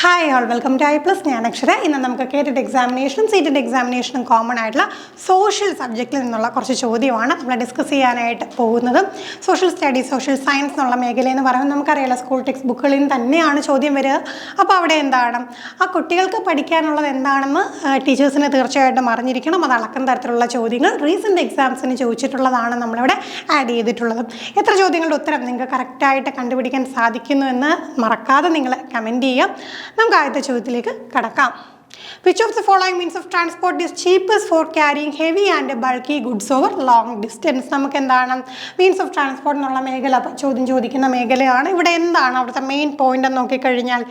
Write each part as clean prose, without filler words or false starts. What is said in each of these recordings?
Hi all welcome to I plus. ഞാൻ അക്ഷര. ഇന്ന് നമുക്ക് കേറ്റഡ് എക്സാമിനേഷനും സീറ്റഡ് എക്സാമിനേഷനും കോമൺ ആയിട്ടുള്ള സോഷ്യൽ സബ്ജക്റ്റിൽ നിന്നുള്ള കുറച്ച് ചോദ്യമാണ് നമ്മൾ ഡിസ്കസ് ചെയ്യാനായിട്ട് പോകുന്നത്. സോഷ്യൽ സ്റ്റഡീസ്, സോഷ്യൽ സയൻസ് എന്നുള്ള മേഖലയെന്ന് പറയുമ്പോൾ നമുക്കറിയാലോ, സ്കൂൾ ടെക്സ്റ്റ് ബുക്കുകളിൽ നിന്ന് തന്നെയാണ് ചോദ്യം വരിക. അപ്പോൾ അവിടെ എന്താണ് ആ കുട്ടികൾക്ക് പഠിക്കാനുള്ളത് എന്താണെന്ന് ടീച്ചേഴ്സിന് തീർച്ചയായിട്ടും അറിഞ്ഞിരിക്കണം. അത് അളക്കുന്ന തരത്തിലുള്ള ചോദ്യങ്ങൾ റീസെൻ്റ് എക്സാംസിന് ചോദിച്ചിട്ടുള്ളതാണ് നമ്മളിവിടെ ആഡ് ചെയ്തിട്ടുള്ളത്. എത്ര ചോദ്യങ്ങളുടെ ഉത്തരം നിങ്ങൾക്ക് കറക്റ്റായിട്ട് കണ്ടുപിടിക്കാൻ സാധിക്കുന്നു എന്ന് മറക്കാതെ നിങ്ങൾ കമൻറ്റ് ചെയ്യാം. നമുക്ക് ആദ്യത്തെ ചോദ്യത്തിലേക്ക് കടക്കാം. Which of the following means of transport is cheapest for carrying heavy and bulky goods over long distance? നമുക്ക് എന്താണ് മീൻസ് ഓഫ് ട്രാൻസ്പോർട്ട് എന്നുള്ള മേഖല ചോദ്യം ചോദിക്കുന്ന മേഖലയാണ്. ഇവിടെ എന്താണ് അവിടുത്തെ മെയിൻ പോയിന്റ് എന്ന് നോക്കിക്കഴിഞ്ഞാൽ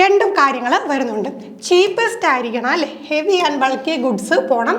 രണ്ടും കാര്യങ്ങൾ വരുന്നുണ്ട്. ചീപ്പസ്റ്റ് ആയിരിക്കണം അല്ലേ, ഹെവി ആൻഡ് ബൾക്കി ഗുഡ്സ് പോകണം.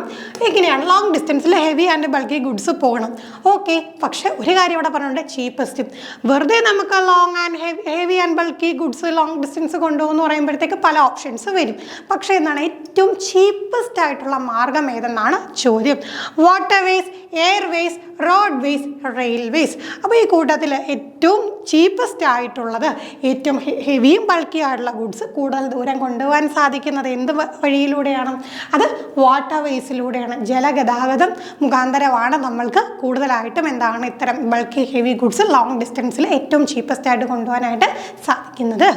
എങ്ങനെയാണ് ലോങ് ഡിസ്റ്റൻസിൽ ഹെവി ആൻഡ് ബൾക്കി ഗുഡ്സ് പോകണം. ഓക്കെ, പക്ഷേ ഒരു കാര്യം ഇവിടെ പറഞ്ഞിട്ടുണ്ട്, ചീപ്പസ്റ്റ്. വെറുതെ നമുക്ക് long and heavy and bulky goods long distance കൊണ്ടുപോകുന്നു പറയുമ്പോഴത്തേക്ക് പല ഓപ്ഷൻസ് വരും. പക്ഷേ എന്താണ് ഏറ്റവും ചീപ്പസ്റ്റ് ആയിട്ടുള്ള മാർഗം ഏതെന്നാണ് ചോദ്യം. Waterways, airways, roadways, railways. അപ്പോൾ ഈ കൂട്ടത്തിൽ ഏറ്റവും ചീപ്പസ്റ്റ് ആയിട്ടുള്ളത്, ഏറ്റവും ഹെവിയും ബൾക്കി ആയിട്ടുള്ള ഗുഡ്സ് കൂടുതൽ ദൂരം കൊണ്ടുപോകാൻ സാധിക്കുന്നത് എന്ത് വഴിയിലൂടെയാണ്? അത് വാട്ടർ വേസിലൂടെയാണ്. ജലഗതാഗതം മുഖാന്തരമാണ് നമ്മൾക്ക് കൂടുതലായിട്ടും എന്താണ് ഇത്തരം ബൾക്കി ഹെവി ഗുഡ്സ് ലോങ് ഡിസ്റ്റൻസിൽ ഏറ്റവും ചീപ്പസ്റ്റ് ആയിട്ട് കൊണ്ടുപോകാനായിട്ട് സാധിക്കുന്നത്.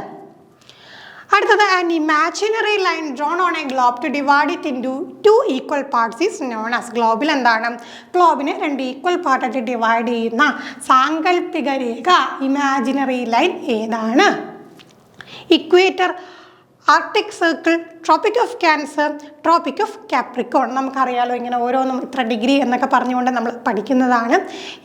അടുത്തത്, an imaginary line drawn on a globe to divide it into 2 equal parts is known as. ഗ്ലോബിൽ എന്താണ് ഗ്ലോബിനെ 2 ഈക്വൽ പാർട്ടായിട്ട് ഡിവൈഡ് ചെയ്യുന്ന സാങ്കല്പിക രേഖ ഇമാജിനറി ലൈൻ ഏതാണ്? Equator, Arctic Circle, Tropic of Cancer, Tropic of Capricorn. നമുക്കറിയാലോ, ഇങ്ങനെ ഓരോന്നും ഇത്ര ഡിഗ്രി എന്നൊക്കെ പറഞ്ഞുകൊണ്ട് നമ്മൾ പഠിക്കുന്നതാണ്.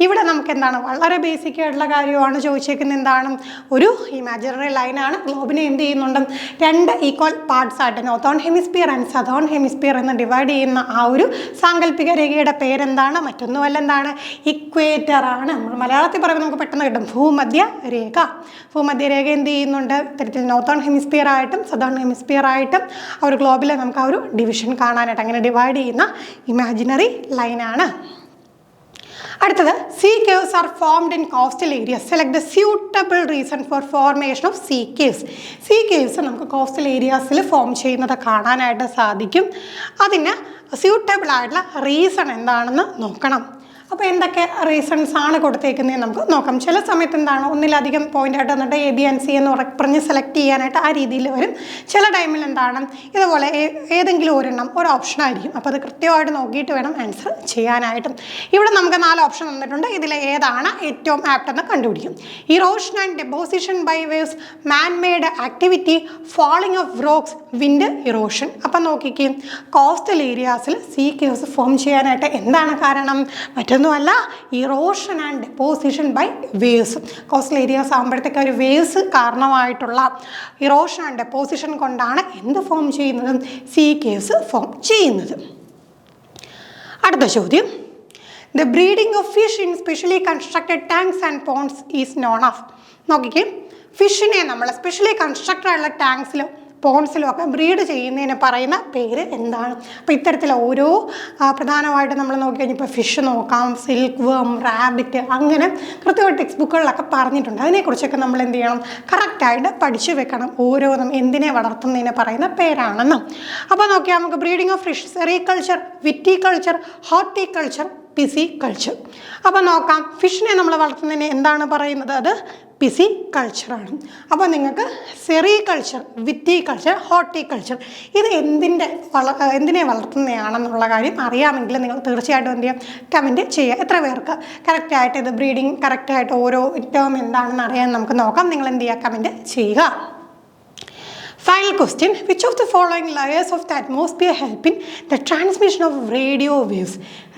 ഇവിടെ നമുക്ക് എന്താണ് വളരെ ബേസിക് ആയിട്ടുള്ള കാര്യമാണ് ചോദിച്ചേക്കുന്നത്. എന്താണ് ഒരു ഇമാജിനറി ലൈനാണ്. ഗ്ലോബിനെ എന്ത് ചെയ്യുന്നുണ്ട് 2 ഈക്വൽ പാർട്സ് ആയിട്ട് northern hemisphere and southern hemisphere എന്ന് ഡിവൈഡ് ചെയ്യുന്ന ആ ഒരു സാങ്കല്പിക രേഖയുടെ പേരെന്താണ്? മറ്റൊന്നുമല്ല, എന്താണ് ഇക്വേറ്റർ ആണ്. നമ്മൾ മലയാളത്തിൽ പറയുമ്പോൾ നമുക്ക് പെട്ടെന്ന് കിട്ടും ഭൂമധ്യ രേഖ. ഭൂമധ്യ രേഖ എന്ത് ചെയ്യുന്നുണ്ട് ഇത്തരത്തിൽ നോർത്തേൺ ഹെമിസ്ഫിയർ ആയിട്ടും സദേൺ ഹെമിസ്ഫിയർ ആയിട്ടും ആ ഒരു ഗ്ലോബിൽ നമുക്ക് ആ ഒരു ഡിവിഷൻ കാണാനായിട്ട് അങ്ങനെ ഡിവൈഡ് ചെയ്യുന്ന ഇമാജിനറി ലൈനാണ്. അടുത്തത്, sea caves are formed in coastal areas. Select the suitable reason for formation of sea caves. Sea caves നമുക്ക് കോസ്റ്റൽ ഏരിയാസിൽ ഫോം ചെയ്യുന്നത് കാണാനായിട്ട് സാധിക്കും. അതിന് സ്യൂട്ടബിൾ ആയിട്ടുള്ള റീസൺ എന്താണെന്ന് നോക്കണം. അപ്പോൾ എന്തൊക്കെ റീസൺസ് ആണ് കൊടുത്തേക്കുന്നത് നമുക്ക് നോക്കാം. ചില സമയത്ത് എന്താണ് ഒന്നിലധികം പോയിന്റ് ആയിട്ട് വന്നിട്ട് എ ബി ആൻഡ് സി എന്ന് പറഞ്ഞ് സെലക്ട് ചെയ്യാനായിട്ട് ആ രീതിയിൽ വരും. ചില ടൈമിൽ എന്താണ് ഇതുപോലെ ഏതെങ്കിലും ഒരെണ്ണം ഒരു ഓപ്ഷൻ ആയിരിക്കും. അപ്പോൾ അത് കൃത്യമായിട്ട് നോക്കിയിട്ട് വേണം ആൻസർ ചെയ്യാനായിട്ടും. ഇവിടെ നമുക്ക് 4 ഓപ്ഷൻ തന്നിട്ടുണ്ട്. ഇതിൽ ഏതാണ് ഏറ്റവും ആപ്റ്റ് എന്ന് കണ്ടുപിടിക്കും. Erosion and deposition by waves, man made activity, falling of rocks, wind erosion. അപ്പം നോക്കിക്കേ, കോസ്റ്റൽ ഏരിയാസിൽ സീ കേവ്സ് ഫോം ചെയ്യാനായിട്ട് എന്താണ് കാരണം? മറ്റൊന്നുമല്ല, erosion and deposition by waves. Coastal areas ആകുമ്പോഴത്തേക്ക് ഒരു വേവ്സ് കാരണമായിട്ടുള്ള ഇറോഷൻ ആൻഡ് ഡെപ്പോസിഷൻ കൊണ്ടാണ് എന്ത് ഫോം ചെയ്യുന്നത്? സീ കേവ്സ് ഫോം ചെയ്യുന്നത്. അടുത്ത ചോദ്യം, the breeding of fish in specially constructed tanks and ponds is known of. നോക്കിക്കേ, ഫിഷിനെ നമ്മൾ സ്പെഷ്യലി കൺസ്ട്രക്റ്റഡ് ആയിട്ടുള്ള ടാങ്ക്സിലും പോൺസിലും ഒക്കെ ബ്രീഡ് ചെയ്യുന്നതിന് പറയുന്ന പേര് എന്താണ്? അപ്പോൾ ഇത്തരത്തിൽ ഓരോ പ്രധാനമായിട്ട് നമ്മൾ നോക്കിക്കഴിഞ്ഞാൽ ഇപ്പോൾ ഫിഷ് നോക്കാം, സിൽക്ക് വേം, റാബിറ്റ്, അങ്ങനെ കൃത്യമായിട്ട് ടെക്സ്റ്റ് ബുക്കുകളിലൊക്കെ പറഞ്ഞിട്ടുണ്ട്. അതിനെക്കുറിച്ചൊക്കെ നമ്മൾ എന്ത് ചെയ്യണം? കറക്റ്റായിട്ട് പഠിച്ചു വെക്കണം. ഓരോന്നും എന്തിനെ വളർത്തുന്നതിന് പറയുന്ന പേരാണെന്നും. അപ്പോൾ നോക്കിയാൽ നമുക്ക് breeding of fish, sericulture, viticulture, horticulture, pisciculture. അപ്പോൾ നോക്കാം, ഫിഷിനെ നമ്മൾ വളർത്തുന്നതിന് എന്താണ് പറയുന്നത്? അത് പിസികൾച്ചറാണ്. അപ്പോൾ നിങ്ങൾക്ക് സെറികൾച്ചർ, വിറ്റികൾച്ചർ, ഹോർട്ടിക്കൾച്ചർ ഇത് എന്തിനെ വളർത്തുന്നതാണെന്നുള്ള കാര്യം അറിയാമെങ്കിൽ നിങ്ങൾ തീർച്ചയായിട്ടും എന്ത് ചെയ്യാം? കമൻറ്റ് ചെയ്യുക. എത്ര പേർക്ക് കറക്റ്റായിട്ട് ഇത് ബ്രീഡിങ് കറക്റ്റായിട്ട് ഓരോ ടേം എന്താണെന്ന് അറിയാൻ നമുക്ക് നോക്കാം. നിങ്ങൾ എന്ത് ചെയ്യുക? കമൻറ്റ് ചെയ്യുക. Final question, which of the following layers of the atmosphere help in the transmission of radio waves?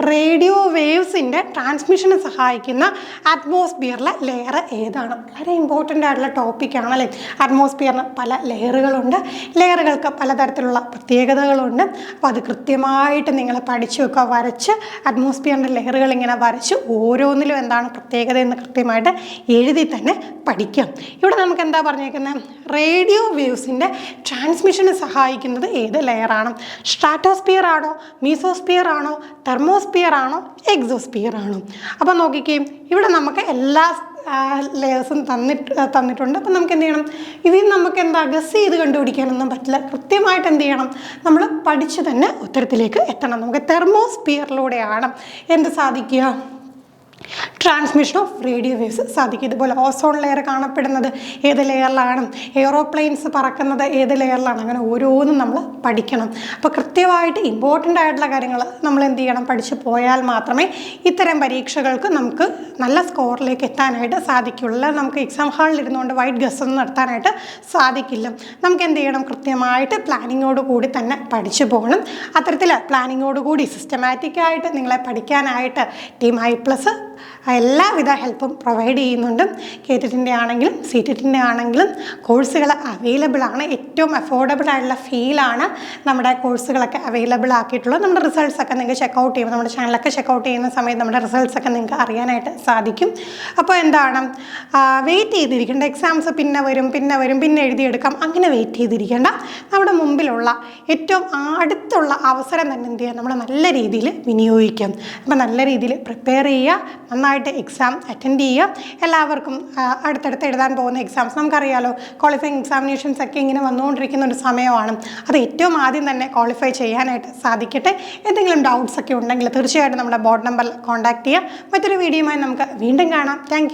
Radio വേവ്സിൻ്റെ ട്രാൻസ്മിഷന് സഹായിക്കുന്ന അറ്റ്മോസ്ഫിയറിലെ ലെയർ ഏതാണ്? വളരെ ഇമ്പോർട്ടൻ്റ് ആയിട്ടുള്ള ടോപ്പിക്കാണ് അല്ലേ. അറ്റ്മോസ്ഫിയറിന് പല ലെയറുകളുണ്ട്, ലെയറുകൾക്ക് പലതരത്തിലുള്ള പ്രത്യേകതകളുണ്ട്. അപ്പോൾ അത് കൃത്യമായിട്ട് നിങ്ങൾ പഠിച്ചു വെക്കുക. വരച്ച് അറ്റ്മോസ്ഫിയറിൻ്റെ ലെയറുകൾ ഇങ്ങനെ വരച്ച് ഓരോന്നിലും എന്താണ് പ്രത്യേകത എന്ന് കൃത്യമായിട്ട് എഴുതി തന്നെ പഠിക്കാം. ഇവിടെ നമുക്ക് എന്താ പറഞ്ഞേക്കുന്നത്? റേഡിയോ വേവ്സിൻ്റെ ട്രാൻസ്മിഷന് സഹായിക്കുന്നത് ഏത് ലെയറാണ്? സ്ട്രാറ്റോസ്ഫിയർ ആണോ, മീസോസ്ഫിയർ ആണോ, തെർമോസ്ഫിയർ ആണോ, എക്സോസ്ഫിയർ ആണോ? അപ്പോൾ നോക്കിക്കേ, ഇവിടെ നമുക്ക് എല്ലാ ലെയേഴ്സും തന്നിട്ടുണ്ട്. അപ്പം നമുക്ക് എന്ത് ചെയ്യണം, ഇതിൽ നമുക്ക് എന്താ ഗസ് ചെയ്ത് കണ്ടുപിടിക്കാനൊന്നും പറ്റില്ല. കൃത്യമായിട്ട് എന്ത് ചെയ്യണം, നമ്മൾ പഠിച്ച് തന്നെ ഉത്തരത്തിലേക്ക് എത്തണം. നമുക്ക് തെർമോസ്ഫിയറിലൂടെയാണ് എന്ത് സാധിക്കുക, ട്രാൻസ്മിഷൻ ഓഫ് റേഡിയോ വേവ്സ് സാധിക്കും. ഇതുപോലെ ഓസോൺ ലെയർ കാണപ്പെടുന്നത് ഏത് ലെയറിലാണ്, എയ്റോപ്ലെയിൻസ് പറക്കുന്നത് ഏത് ലെയറിലാണ്, അങ്ങനെ ഓരോന്നും നമ്മൾ പഠിക്കണം. അപ്പോൾ കൃത്യമായിട്ട് ഇമ്പോർട്ടൻ്റ് ആയിട്ടുള്ള കാര്യങ്ങൾ നമ്മൾ എന്ത് ചെയ്യണം, പഠിച്ച് പോയാൽ മാത്രമേ ഇത്തരം പരീക്ഷകൾക്ക് നമുക്ക് നല്ല സ്കോറിലേക്ക് എത്താനായിട്ട് സാധിക്കുള്ളൂ. നമുക്ക് എക്സാം ഹാളിൽ ഇരുന്നുകൊണ്ട് വൈറ്റ് ഗസ് ഒന്നും നടത്താനായിട്ട് സാധിക്കില്ല. നമുക്ക് എന്ത് ചെയ്യണം, കൃത്യമായിട്ട് പ്ലാനിങ്ങോട് കൂടി തന്നെ പഠിച്ചു പോകണം. അത്തരത്തിൽ പ്ലാനിങ്ങോട് കൂടി സിസ്റ്റമാറ്റിക്കായിട്ട് നിങ്ങളെ പഠിക്കാനായിട്ട് ടീം i+ എല്ലാവിധ ഹെൽപ്പും പ്രൊവൈഡ് ചെയ്യുന്നുണ്ട്. KTET ആണെങ്കിലും CTET ആണെങ്കിലും കോഴ്സുകൾ അവൈലബിൾ ആണ്. ഏറ്റവും അഫോർഡബിൾ ആയിട്ടുള്ള ഫീലാണ് നമ്മുടെ കോഴ്സുകളൊക്കെ അവൈലബിൾ ആക്കിയിട്ടുള്ളത്. നമ്മുടെ റിസൾട്ട്സൊക്കെ നിങ്ങൾക്ക് ചെക്കൗട്ട് ചെയ്യുമ്പോൾ, നമ്മുടെ ചാനലൊക്കെ ചെക്കൗട്ട് ചെയ്യുന്ന സമയത്ത് നമ്മുടെ റിസൾട്ട്സൊക്കെ നിങ്ങൾക്ക് അറിയാനായിട്ട് സാധിക്കും. അപ്പോൾ എന്താണ്, വെയിറ്റ് ചെയ്തിരിക്കേണ്ട, എക്സാംസ് പിന്നെ വരും പിന്നെ എഴുതിയെടുക്കാം, അങ്ങനെ വെയിറ്റ് ചെയ്തിരിക്കേണ്ട. നമ്മുടെ മുമ്പിലുള്ള ഏറ്റവും അടുത്തുള്ള അവസരം തന്നെ എന്ത് ചെയ്യുക, നമ്മൾ നല്ല രീതിയിൽ വിനിയോഗിക്കാം. അപ്പോൾ നല്ല രീതിയിൽ പ്രിപ്പയർ ചെയ്യുക, നന്നായിട്ട് എക്സാം അറ്റൻഡ് ചെയ്യുക. എല്ലാവർക്കും അടുത്തടുത്ത് എഴുതാൻ പോകുന്ന എക്സാംസ് നമുക്കറിയാലോ, ക്വാളിഫയിങ് എക്സാമിനേഷൻസ് ഒക്കെ ഇങ്ങനെ വന്നുകൊണ്ടിരിക്കുന്ന ഒരു സമയമാണ്. അത് ഏറ്റവും ആദ്യം തന്നെ ക്വാളിഫൈ ചെയ്യാനായിട്ട് സാധിക്കട്ടെ. എന്തെങ്കിലും ഡൗട്ട്സ് ഒക്കെ ഉണ്ടെങ്കിൽ തീർച്ചയായിട്ടും നമ്മുടെ ബോർഡ് നമ്പറിൽ കോൺടാക്ട് ചെയ്യുക. മറ്റൊരു വീഡിയോയുമായി നമുക്ക് വീണ്ടും കാണാം. താങ്ക്